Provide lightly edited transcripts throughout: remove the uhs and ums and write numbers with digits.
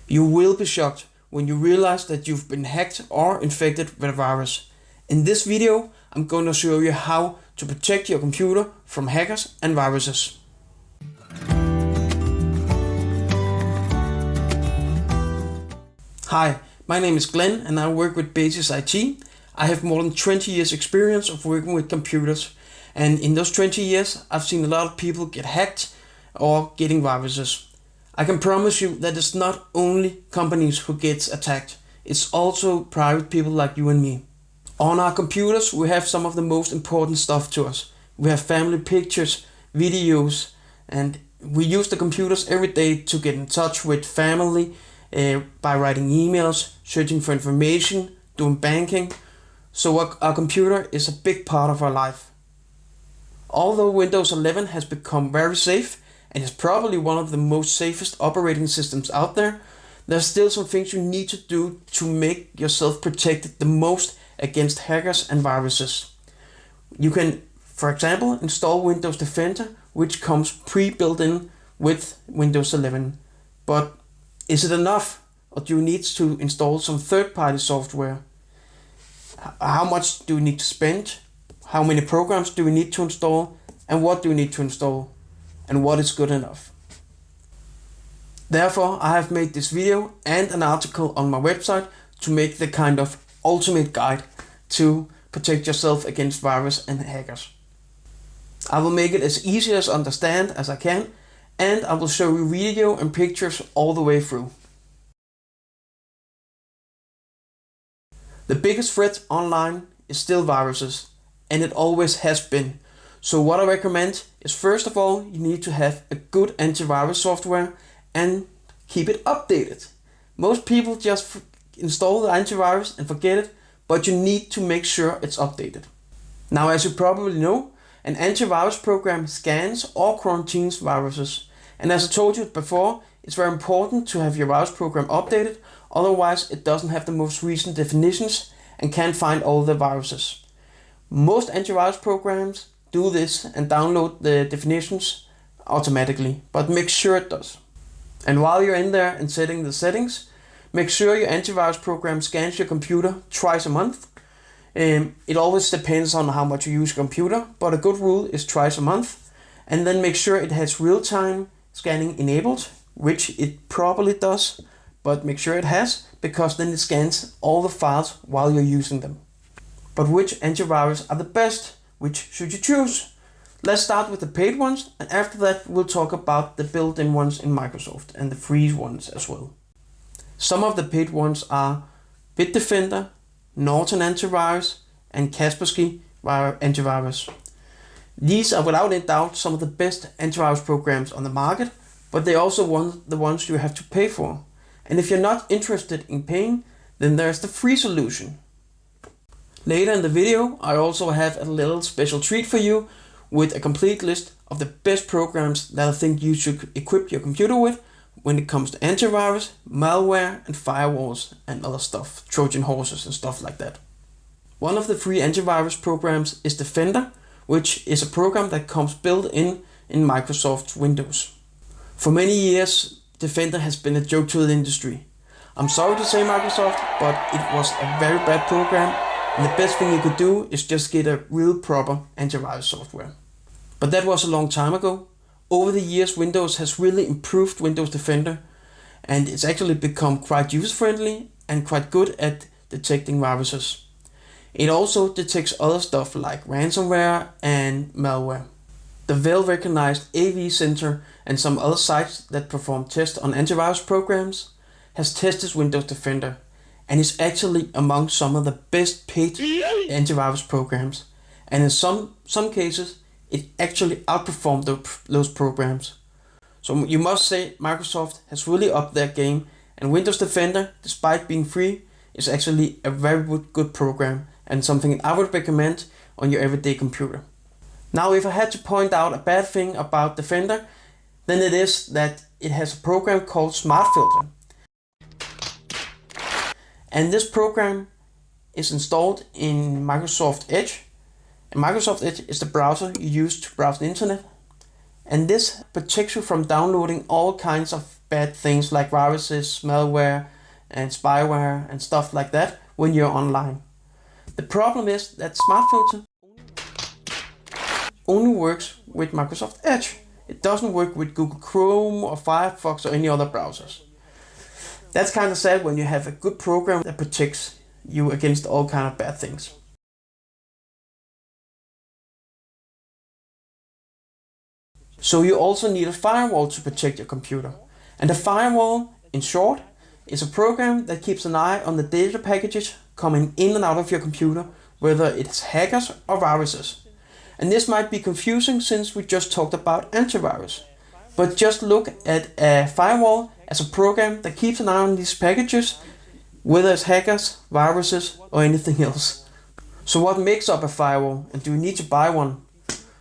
You will be shocked when you realize that you've been hacked or infected with a virus. In this video, I'm going to show you how to protect your computer from hackers and viruses. Hi, my name is Glenn and I work with Basis IT. I have more than 20 years experience of working with computers, and in those 20 years I've seen a lot of people get hacked or getting viruses. I can promise you that it's not only companies who get attacked, it's also private people like you and me. On our computers we have some of the most important stuff to us. We have family pictures, videos, and we use the computers every day to get in touch with family by writing emails, searching for information, doing banking. So our computer is a big part of our life. Although Windows 11 has become very safe and is probably one of the most safest operating systems out there, there's still some things you need to do to make yourself protected the most against hackers and viruses. You can, for example, install Windows Defender, which comes pre-built in with Windows 11. But is it enough, or do you need to install some third-party software? How much do you need to spend? How many programs do we need to install? And what do we need to install? And what is good enough? Therefore, I have made this video and an article on my website to make the kind of ultimate guide to protect yourself against virus and hackers. I will make it as easy to understand as I can, and I will show you video and pictures all the way through. The biggest threat online is still viruses, and it always has been. So what I recommend is, first of all, you need to have a good antivirus software and keep it updated. Most people just install the antivirus and forget it, but you need to make sure it's updated. Now, as you probably know, an antivirus program scans or quarantines viruses. And as I told you before, it's very important to have your virus program updated, otherwise it doesn't have the most recent definitions and can't find all the viruses. Most antivirus programs do this and download the definitions automatically, but make sure it does. And while you're in there and setting the settings, make sure your antivirus program scans your computer twice a month. It always depends on how much you use your computer, but a good rule is twice a month. And then make sure it has real-time scanning enabled, which it probably does, but make sure it has, because then it scans all the files while you're using them. But which antivirus are the best? Which should you choose? Let's start with the paid ones, and after that we'll talk about the built-in ones in Microsoft and the free ones as well. Some of the paid ones are Bitdefender, Norton Antivirus, and Kaspersky Antivirus. These are without any doubt some of the best antivirus programs on the market, but they're also the ones you have to pay for. And if you're not interested in paying, then there's the free solution. Later in the video, I also have a little special treat for you with a complete list of the best programs that I think you should equip your computer with when it comes to antivirus, malware, and firewalls and other stuff, Trojan horses and stuff like that. One of the free antivirus programs is Defender, which is a program that comes built in Microsoft Windows. For many years, Defender has been a joke to the industry. I'm sorry to say, Microsoft, but it was a very bad program, and the best thing you could do is just get a real proper antivirus software. But that was a long time ago. Over the years, Windows has really improved Windows Defender, and it's actually become quite user-friendly and quite good at detecting viruses. It also detects other stuff like ransomware and malware. The well-recognized AV Center and some other sites that perform tests on antivirus programs has tested Windows Defender, and is actually among some of the best paid antivirus programs. And in some cases, it actually outperformed those programs. So you must say Microsoft has really upped their game, and Windows Defender, despite being free, is actually a very good program and something I would recommend on your everyday computer. Now, if I had to point out a bad thing about Defender, then it is that it has a program called Smart Filter. And this program is installed in Microsoft Edge. And Microsoft Edge is the browser you use to browse the internet. And this protects you from downloading all kinds of bad things like viruses, malware, and spyware and stuff like that when you're online. The problem is that Smart Filter only works with Microsoft Edge. It doesn't work with Google Chrome or Firefox or any other browsers. That's kind of sad when you have a good program that protects you against all kind of bad things. So you also need a firewall to protect your computer. And a firewall, in short, is a program that keeps an eye on the data packages coming in and out of your computer, whether it's hackers or viruses. And this might be confusing since we just talked about antivirus. But just look at a firewall as a program that keeps an eye on these packages, whether it's hackers, viruses, or anything else. So what makes up a firewall, and do you need to buy one?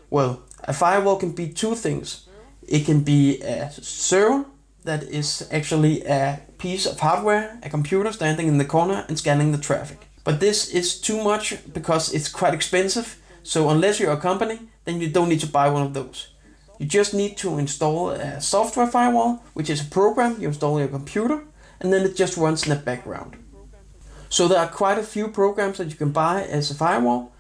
Well, a firewall can be two things. It can be a server that is actually a piece of hardware, a computer standing in the corner and scanning the traffic. But this is too much because it's quite expensive. So unless you're a company, then you don't need to buy one of those. You just need to install a software firewall, which is a program you install on your computer, and then it just runs in the background. So there are quite a few programs that you can buy as a firewall,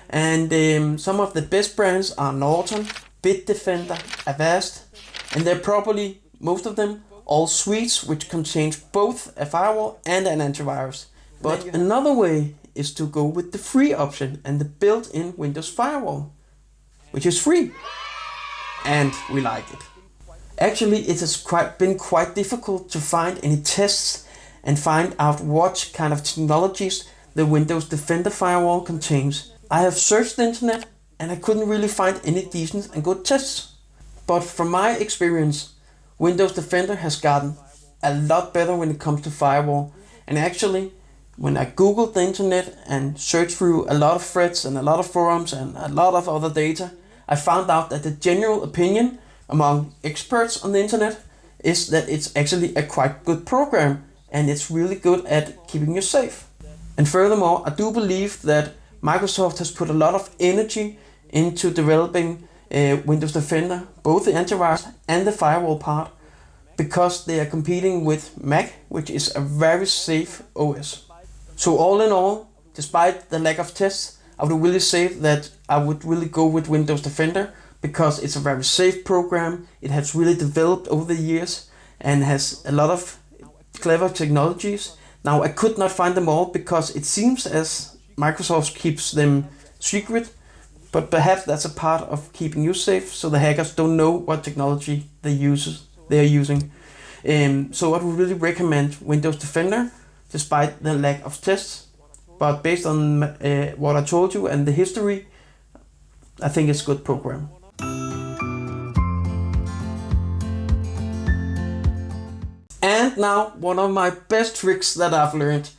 and some of the best brands are Norton, Bitdefender, Avast, and they're probably, most of them, all suites which contains both a firewall and an antivirus. But another way is to go with the free option and the built-in Windows firewall, which is free. And we like it. Actually, it has been quite difficult to find any tests and find out what kind of technologies the Windows Defender firewall contains. I have searched the internet and I couldn't really find any decent and good tests. But from my experience, Windows Defender has gotten a lot better when it comes to firewall. And actually, when I googled the internet and searched through a lot of threads and a lot of forums and a lot of other data, I found out that the general opinion among experts on the internet is that it's actually a quite good program and it's really good at keeping you safe. And furthermore, I do believe that Microsoft has put a lot of energy into developing Windows Defender, both the antivirus and the firewall part, because they are competing with Mac, which is a very safe OS. So all in all, despite the lack of tests, I would really say that I would really go with Windows Defender because it's a very safe program. It has really developed over the years and has a lot of clever technologies. Now I could not find them all because it seems as Microsoft keeps them secret, but perhaps that's a part of keeping you safe so the hackers don't know what technology they are using. So I would really recommend Windows Defender despite the lack of tests. But based on what I told you and the history, I think it's a good program. And now, one of my best tricks that I've learned.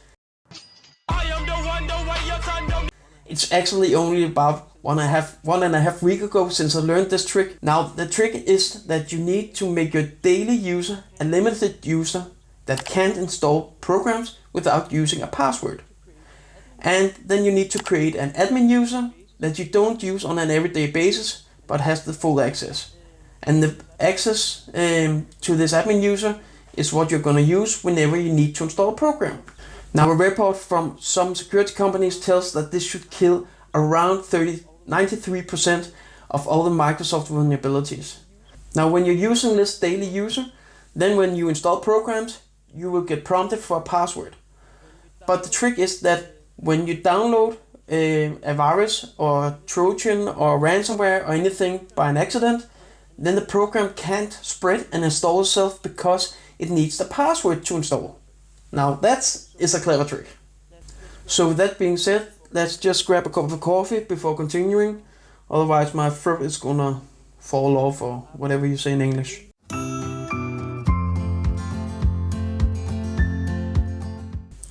It's actually only about one and a half week ago since I learned this trick. Now, the trick is that you need to make your daily user a limited user that can't install programs without using a password. And then you need to create an admin user that you don't use on an everyday basis, but has the full access. And the access to this admin user is what you're going to use whenever you need to install a program. Now, a report from some security companies tells that this should kill around 93% of all the Microsoft vulnerabilities. Now, when you're using this daily user, then when you install programs, you will get prompted for a password. But the trick is that when you download a virus or a Trojan or ransomware or anything by an accident, then the program can't spread and install itself because it needs the password to install. Now that is a clever trick. So with that being said, let's just grab a cup of coffee before continuing. Otherwise my throat is gonna fall off or whatever you say in English.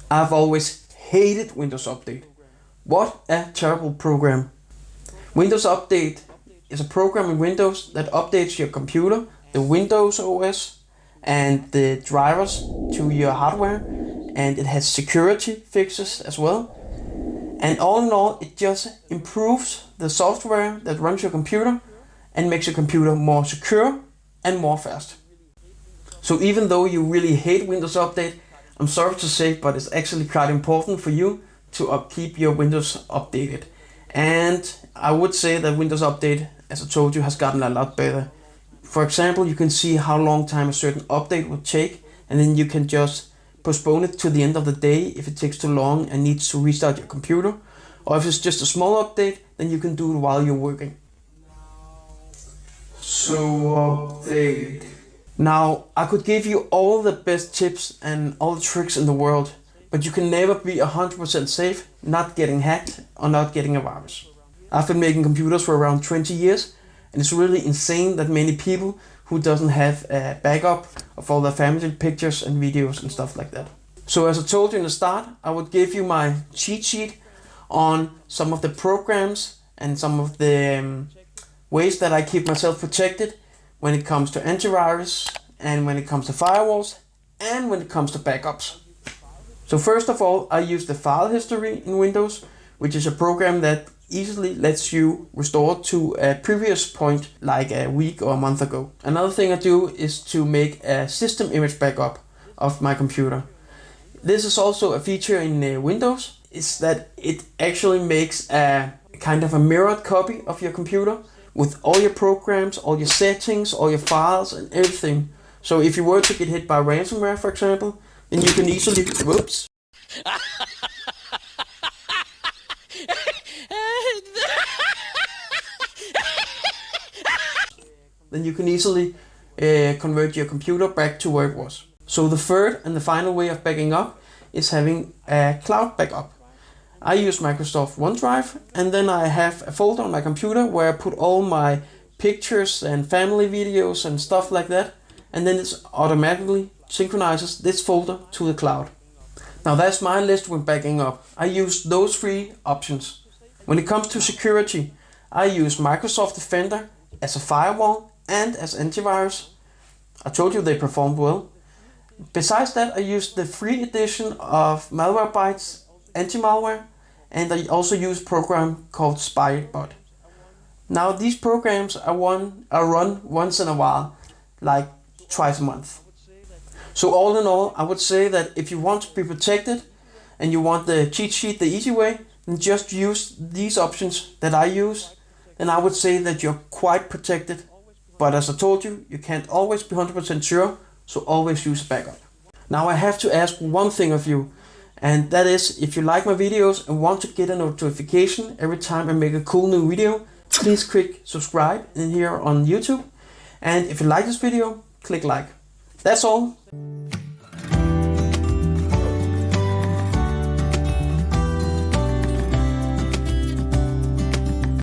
I've always hated Windows Update. What a terrible program. Windows Update is a program in Windows that updates your computer, the Windows OS, and the drivers to your hardware, and it has security fixes as well. And all in all, it just improves the software that runs your computer and makes your computer more secure and more fast. So even though you really hate Windows Update, I'm sorry to say, but it's actually quite important for you to keep your Windows updated. And I would say that Windows Update, as I told you, has gotten a lot better. For example, you can see how long time a certain update would take, and then you can just postpone it to the end of the day if it takes too long and needs to restart your computer. Or if it's just a small update, then you can do it while you're working. So update. Now, I could give you all the best tips and all the tricks in the world, but you can never be 100% safe not getting hacked or not getting a virus. I've been making computers for around 20 years, and it's really insane that many people who doesn't have a backup of all their family pictures and videos and stuff like that. So as I told you in the start, I would give you my cheat sheet on some of the programs and some of the ways that I keep myself protected when it comes to antivirus and when it comes to firewalls and when it comes to backups. So first of all, I use the file history in Windows, which is a program that easily lets you restore to a previous point like a week or a month ago. Another thing I do is to make a system image backup of my computer. This is also a feature in Windows, is that it actually makes a kind of a mirrored copy of your computer with all your programs, all your settings, all your files and everything. So if you were to get hit by ransomware, for example, then you can easily, whoops. Then you can easily convert your computer back to where it was. So the third and the final way of backing up is having a cloud backup. I use Microsoft OneDrive, and then I have a folder on my computer where I put all my pictures and family videos and stuff like that, and then it automatically synchronizes this folder to the cloud. Now that's my list when backing up. I use those three options. When it comes to security, I use Microsoft Defender as a firewall and as antivirus. I told you they performed well. Besides that, I use the free edition of Malwarebytes anti-malware, and I also use a program called spyware. Now these programs I run once in a while, like twice a month. So all in all, I would say that if you want to be protected and you want the cheat sheet the easy way, then just use these options that I use, then I would say that you're quite protected. But as I told you, you can't always be 100% sure, so always use a backup. Now I have to ask one thing of you, and that is, if you like my videos and want to get a notification every time I make a cool new video, please click subscribe in here on YouTube. And if you like this video, click like. That's all.